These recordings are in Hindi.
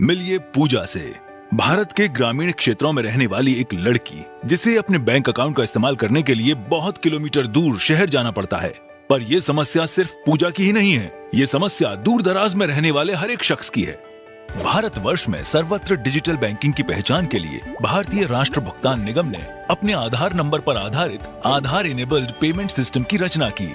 मिलिए पूजा से। भारत के ग्रामीण क्षेत्रों में रहने वाली एक लड़की जिसे अपने बैंक अकाउंट का इस्तेमाल करने के लिए बहुत किलोमीटर दूर शहर जाना पड़ता है। पर यह समस्या सिर्फ पूजा की ही नहीं है, ये समस्या दूर दराज में रहने वाले हर एक शख्स की है। भारतवर्ष में सर्वत्र डिजिटल बैंकिंग की पहचान के लिए भारतीय राष्ट्र भुगतान निगम ने अपने आधार नंबर पर आधारित आधार इनेबल्ड पेमेंट सिस्टम की रचना की।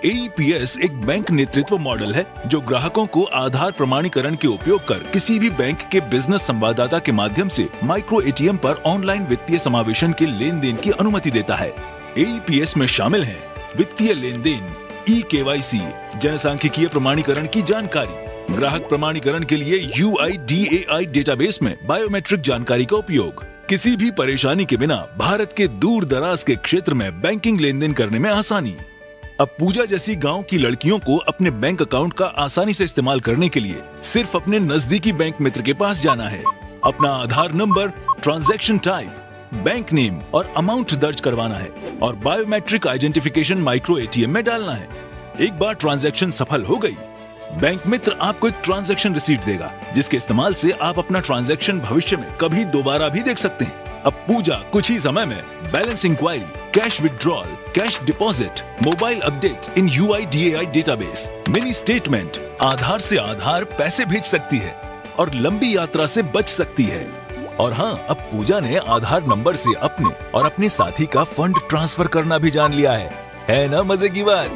AEPS एक बैंक नेतृत्व मॉडल है जो ग्राहकों को आधार प्रमाणीकरण के उपयोग कर किसी भी बैंक के बिजनेस संवाददाता के माध्यम से माइक्रो ATM पर ऑनलाइन वित्तीय समावेशन के लेन देन की अनुमति देता है। AEPS में शामिल है वित्तीय लेन देन, eKYC, जनसांख्यिकीय प्रमाणीकरण की जानकारी, ग्राहक प्रमाणीकरण के लिए UIDAI डेटाबेस में बायोमेट्रिक जानकारी का उपयोग। किसी भी परेशानी के बिना भारत के दूर दराज के क्षेत्र में बैंकिंग लेन देन करने में आसानी। अब पूजा जैसी गांव की लड़कियों को अपने बैंक अकाउंट का आसानी से इस्तेमाल करने के लिए सिर्फ अपने नजदीकी बैंक मित्र के पास जाना है, अपना Aadhaar number, transaction type, bank name और अमाउंट दर्ज करवाना है और बायोमेट्रिक आइडेंटिफिकेशन माइक्रो ATM में डालना है। एक बार ट्रांजैक्शन सफल हो गई, बैंक मित्र आपको एक ट्रांजैक्शन रिसीट देगा जिसके इस्तेमाल से आप अपना ट्रांजैक्शन भविष्य में कभी दोबारा भी देख सकते हैं। अब पूजा कुछ ही समय में balance enquiry, cash withdrawal, cash deposit, mobile update in UIDAI database, mini statement, Aadhaar से आधार पैसे भेज सकती है और लंबी यात्रा से बच सकती है। और हाँ, अब पूजा ने आधार नंबर से अपने और अपने साथी का फंड ट्रांसफर करना भी जान लिया है ना मजे की बात।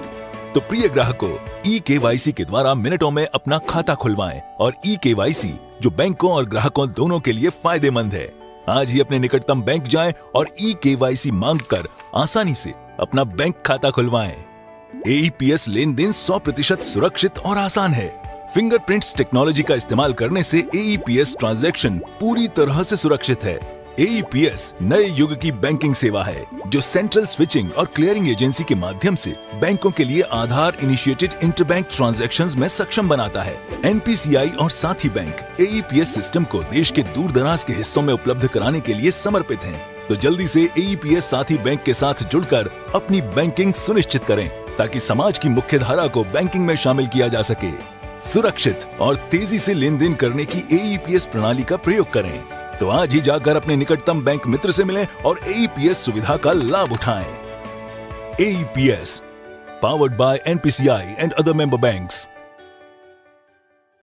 तो प्रिय ग्राहकों, eKYC के द्वारा मिनटों में अपना खाता खुलवाएं और eKYC जो बैंकों और ग्राहकों दोनों के लिए फायदेमंद है। आज ही अपने निकटतम बैंक जाएं और eKYC मांगकर आसानी से अपना बैंक खाता खुलवाएं। AEPS लेन देन 100% सुरक्षित और आसान है। फिंगरप्रिंट्स टेक्नोलॉजी का इस्तेमाल करने से AEPS ट्रांजैक्शन पूरी तरह से सुरक्षित है। AEPS नए युग की बैंकिंग सेवा है जो सेंट्रल स्विचिंग और क्लियरिंग एजेंसी के माध्यम से बैंकों के लिए आधार इनिशिएटेड इंटरबैंक ट्रांजैक्शंस में सक्षम बनाता है। NPCI और साथी बैंक AEPS सिस्टम को देश के दूर दराज के हिस्सों में उपलब्ध कराने के लिए समर्पित हैं। तो जल्दी से AEPS साथी बैंक के साथ जुड़कर अपनी बैंकिंग सुनिश्चित करें ताकि समाज की मुख्य धारा को बैंकिंग में शामिल किया जा सके। सुरक्षित और तेजी से लेन देन करने की AEPS प्रणाली का प्रयोग करें। तो आज ही जाकर अपने निकटतम बैंक मित्र से मिलें और AEPS सुविधा का लाभ उठाएं। AEPS, powered by NPCI and other member banks.